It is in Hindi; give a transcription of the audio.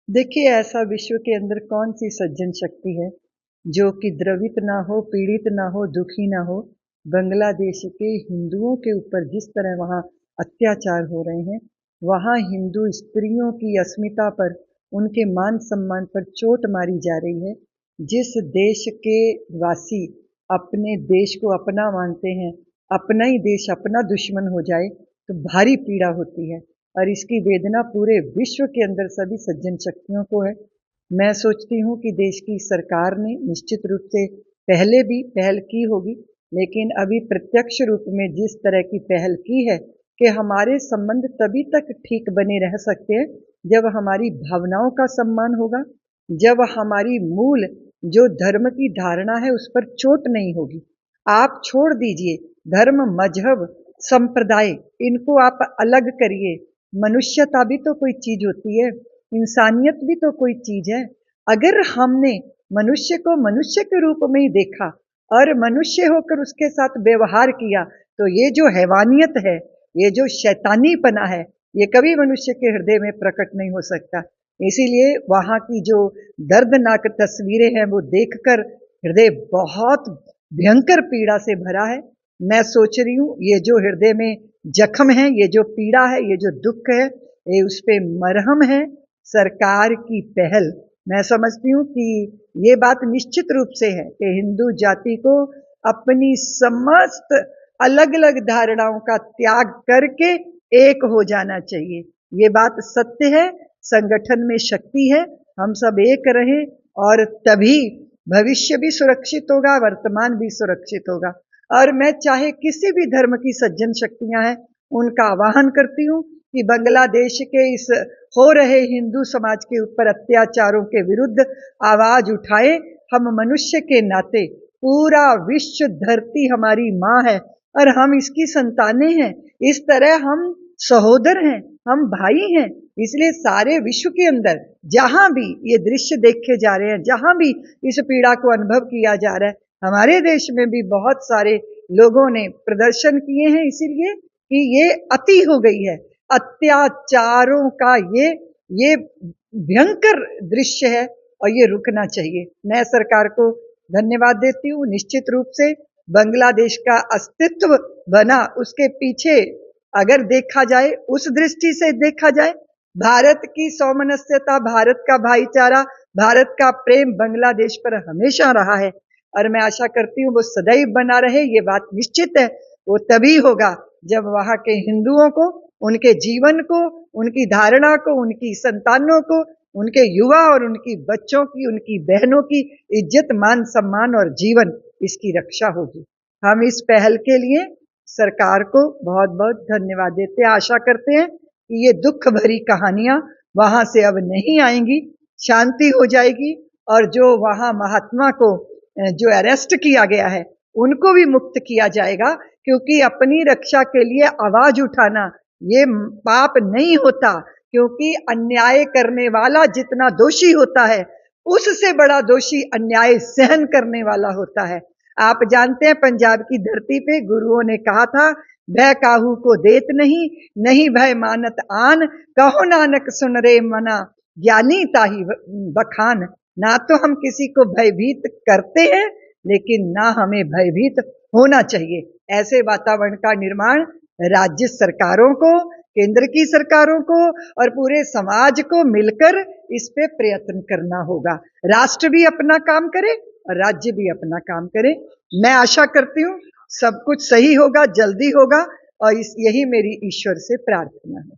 देखिए, ऐसा विश्व के अंदर कौन सी सज्जन शक्ति है जो कि द्रवित ना हो, पीड़ित ना हो, दुखी ना हो। बांग्लादेश के हिंदुओं के ऊपर जिस तरह वहाँ अत्याचार हो रहे हैं, वहाँ हिंदू स्त्रियों की अस्मिता पर, उनके मान सम्मान पर चोट मारी जा रही है। जिस देश के वासी अपने देश को अपना मानते हैं, अपना ही देश अपना दुश्मन हो जाए तो भारी पीड़ा होती है। और इसकी वेदना पूरे विश्व के अंदर सभी सज्जन शक्तियों को है। मैं सोचती हूँ कि देश की सरकार ने निश्चित रूप से पहले भी पहल की होगी, लेकिन अभी प्रत्यक्ष रूप में जिस तरह की पहल की है कि हमारे संबंध तभी तक ठीक बने रह सकते हैं जब हमारी भावनाओं का सम्मान होगा, जब हमारी मूल जो धर्म की धारणा है उस पर चोट नहीं होगी। आप छोड़ दीजिए धर्म, मजहब, संप्रदाय, इनको आप अलग करिए। मनुष्यता भी तो कोई चीज होती है, इंसानियत भी तो कोई चीज है। अगर हमने मनुष्य को मनुष्य के रूप में ही देखा और मनुष्य होकर उसके साथ व्यवहार किया, तो ये जो हैवानियत है, ये जो शैतानीपना है, ये कभी मनुष्य के हृदय में प्रकट नहीं हो सकता। इसीलिए वहां की जो दर्दनाक तस्वीरें हैं वो देखकर हृदय बहुत भयंकर पीड़ा से भरा है। मैं सोच रही हूँ ये जो हृदय में जख्म है, ये जो पीड़ा है, ये जो दुख है, ये उस पे मरहम है सरकार की पहल। मैं समझती हूँ कि ये बात निश्चित रूप से है कि हिंदू जाति को अपनी समस्त अलग अलग धारणाओं का त्याग करके एक हो जाना चाहिए। ये बात सत्य है, संगठन में शक्ति है, हम सब एक रहें और तभी भविष्य भी सुरक्षित होगा, वर्तमान भी सुरक्षित होगा। और मैं चाहे किसी भी धर्म की सज्जन शक्तियां हैं, उनका आह्वान करती हूँ कि बांग्लादेश के इस हो रहे हिंदू समाज के ऊपर अत्याचारों के विरुद्ध आवाज उठाए। हम मनुष्य के नाते, पूरा विश्व धरती हमारी माँ है और हम इसकी संतानें हैं। इस तरह हम सहोदर हैं, हम भाई हैं। इसलिए सारे विश्व के अंदर जहां भी ये दृश्य देखे जा रहे हैं, जहां भी इस पीड़ा को अनुभव किया जा रहा है, हमारे देश में भी बहुत सारे लोगों ने प्रदर्शन किए हैं, इसीलिए कि ये अति हो गई है। अत्याचारों का ये भयंकर दृश्य है और ये रुकना चाहिए। मैं सरकार को धन्यवाद देती हूँ। निश्चित रूप से बांग्लादेश का अस्तित्व बना, उसके पीछे अगर देखा जाए, उस दृष्टि से देखा जाए, भारत की सौमनस्यता, भारत का भाईचारा, भारत का प्रेम बांग्लादेश पर हमेशा रहा है और मैं आशा करती हूँ वो सदैव बना रहे। ये बात निश्चित है, वो तभी होगा जब वहां के हिंदुओं को, उनके जीवन को, उनकी धारणा को, उनकी संतानों को, उनके युवा और उनकी बच्चों की, उनकी बहनों की इज्जत, मान सम्मान और जीवन, इसकी रक्षा होगी। हम इस पहल के लिए सरकार को बहुत बहुत धन्यवाद देते हैं। आशा करते हैं कि ये दुख भरी कहानियां वहां से अब नहीं आएंगी, शांति हो जाएगी और जो वहां महात्मा को जो अरेस्ट किया गया है उनको भी मुक्त किया जाएगा, क्योंकि अपनी रक्षा के लिए आवाज उठाना ये पाप नहीं होता। क्योंकि अन्याय करने वाला जितना दोषी होता है, उससे बड़ा दोषी अन्याय सहन करने वाला होता है। आप जानते हैं पंजाब की धरती पे गुरुओं ने कहा था, भय काहू को देत नहीं, नहीं भय मानत आन, कहो नानक सुन रे मना, ज्ञानी ताही बखान। ना तो हम किसी को भयभीत करते हैं, लेकिन ना हमें भयभीत होना चाहिए। ऐसे वातावरण का निर्माण राज्य सरकारों को, केंद्र की सरकारों को और पूरे समाज को मिलकर इस पे प्रयत्न करना होगा। राष्ट्र भी अपना काम करे और राज्य भी अपना काम करे। मैं आशा करती हूँ सब कुछ सही होगा, जल्दी होगा और यही मेरी ईश्वर से प्रार्थना है।